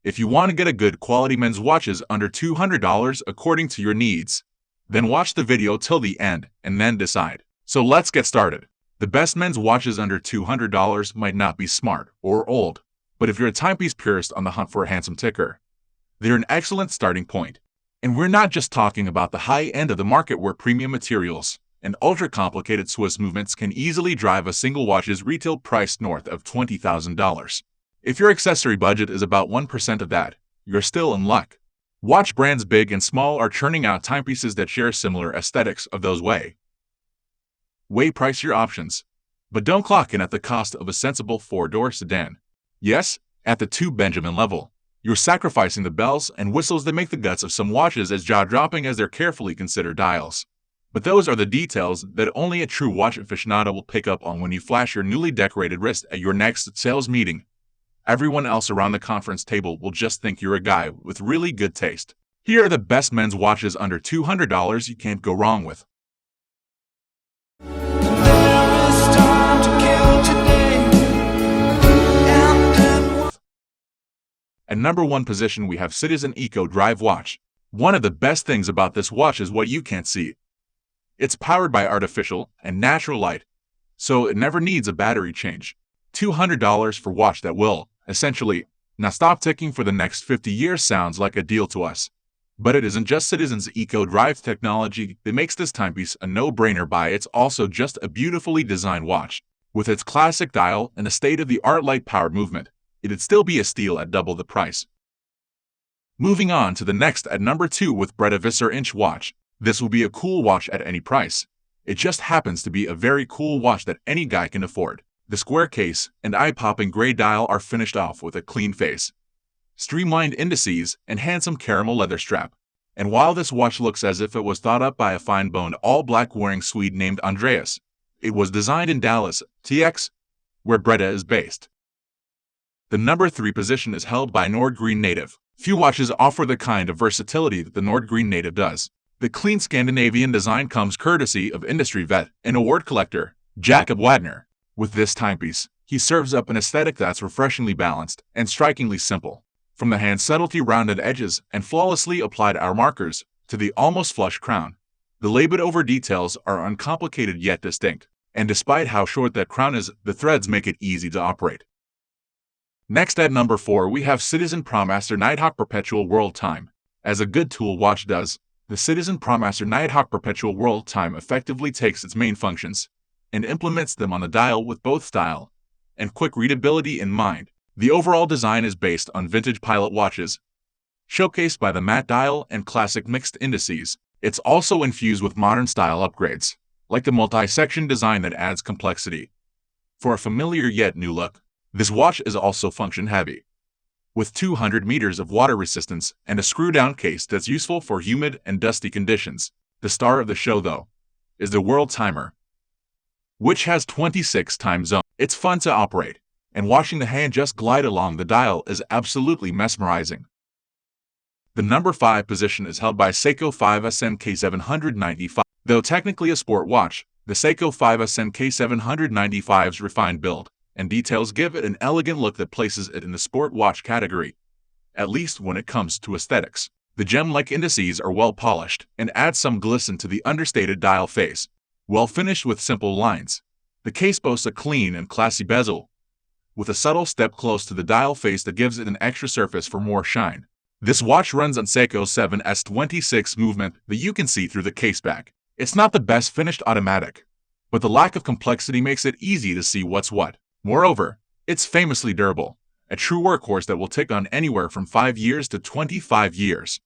If you want to get a good quality men's watches under $200 according to your needs, then watch the video till the end and then decide. So let's get started. The best men's watches under $200 might not be smart or old, but if you're a timepiece purist on the hunt for a handsome ticker, they're an excellent starting point. And we're not just talking about the high end of the market where premium materials and ultra-complicated Swiss movements can easily drive a single watch's retail price north of $20,000. If your accessory budget is about 1% of that, you're still in luck. Watch brands big and small are churning out timepieces that share similar aesthetics of those way. Price your options, but don't clock in at the cost of a sensible four-door sedan. Yes, at the $2 Benjamin level, you're sacrificing the bells and whistles that make the guts of some watches as jaw-dropping as their carefully considered dials. But those are the details that only a true watch aficionado will pick up on when you flash your newly decorated wrist at your next sales meeting. Everyone else around the conference table will just think you're a guy with really good taste. Here are the best men's watches under $200 you can't go wrong with. At number 1 position we have Citizen EcoDrive watch. One of the best things about this watch is what you can't see. It's powered by artificial and natural light, so it never needs a battery change. $200 for watch that will, essentially, not stop ticking for the next 50 years sounds like a deal to us. But it isn't just Citizen's EcoDrive technology that makes this timepiece a no-brainer buy, it's also just a beautifully designed watch. With its classic dial and a state-of-the-art light-powered movement, it'd still be a steal at double the price. Moving on to the next at number 2 with Breda Visser Inch watch. This will be a cool watch at any price. It just happens to be a very cool watch that any guy can afford. The square case and eye-popping gray dial are finished off with a clean face, streamlined indices, and handsome caramel leather strap. And while this watch looks as if it was thought up by a fine-boned all-black wearing Swede named Andreas, it was designed in Dallas, TX, where Breda is based. The number 3 position is held by Nordgreen Native. Few watches offer the kind of versatility that the Nordgreen Native does. The clean Scandinavian design comes courtesy of industry vet and award collector, Jacob Wagner. With this timepiece, he serves up an aesthetic that's refreshingly balanced and strikingly simple. From the hand subtlety rounded edges and flawlessly applied hour markers, to the almost flush crown, the labored-over details are uncomplicated yet distinct. And despite how short that crown is, the threads make it easy to operate. Next at number 4 we have Citizen ProMaster Nighthawk Perpetual World Time. As a good tool watch does, the Citizen ProMaster Nighthawk Perpetual World Time effectively takes its main functions and implements them on the dial with both style and quick readability in mind. The overall design is based on vintage pilot watches, showcased by the matte dial and classic mixed indices. It's also infused with modern style upgrades, like the multi-section design that adds complexity. For a familiar yet new look, this watch is also function-heavy, with 200 meters of water resistance and a screw-down case that's useful for humid and dusty conditions. The star of the show, though, is the World Timer, which has 26 time zones. It's fun to operate, and watching the hand just glide along the dial is absolutely mesmerizing. The number 5 position is held by Seiko 5S NK795. Though technically a sport watch, the Seiko 5S NK795's refined build and details give it an elegant look that places it in the sport watch category, at least when it comes to aesthetics. The gem-like indices are well polished and add some glisten to the understated dial face. Well finished with simple lines, the case boasts a clean and classy bezel, with a subtle step close to the dial face that gives it an extra surface for more shine. This watch runs on Seiko 7S26 movement that you can see through the case back. It's not the best finished automatic, but the lack of complexity makes it easy to see what's what. Moreover, it's famously durable, a true workhorse that will tick on anywhere from 5 years to 25 years.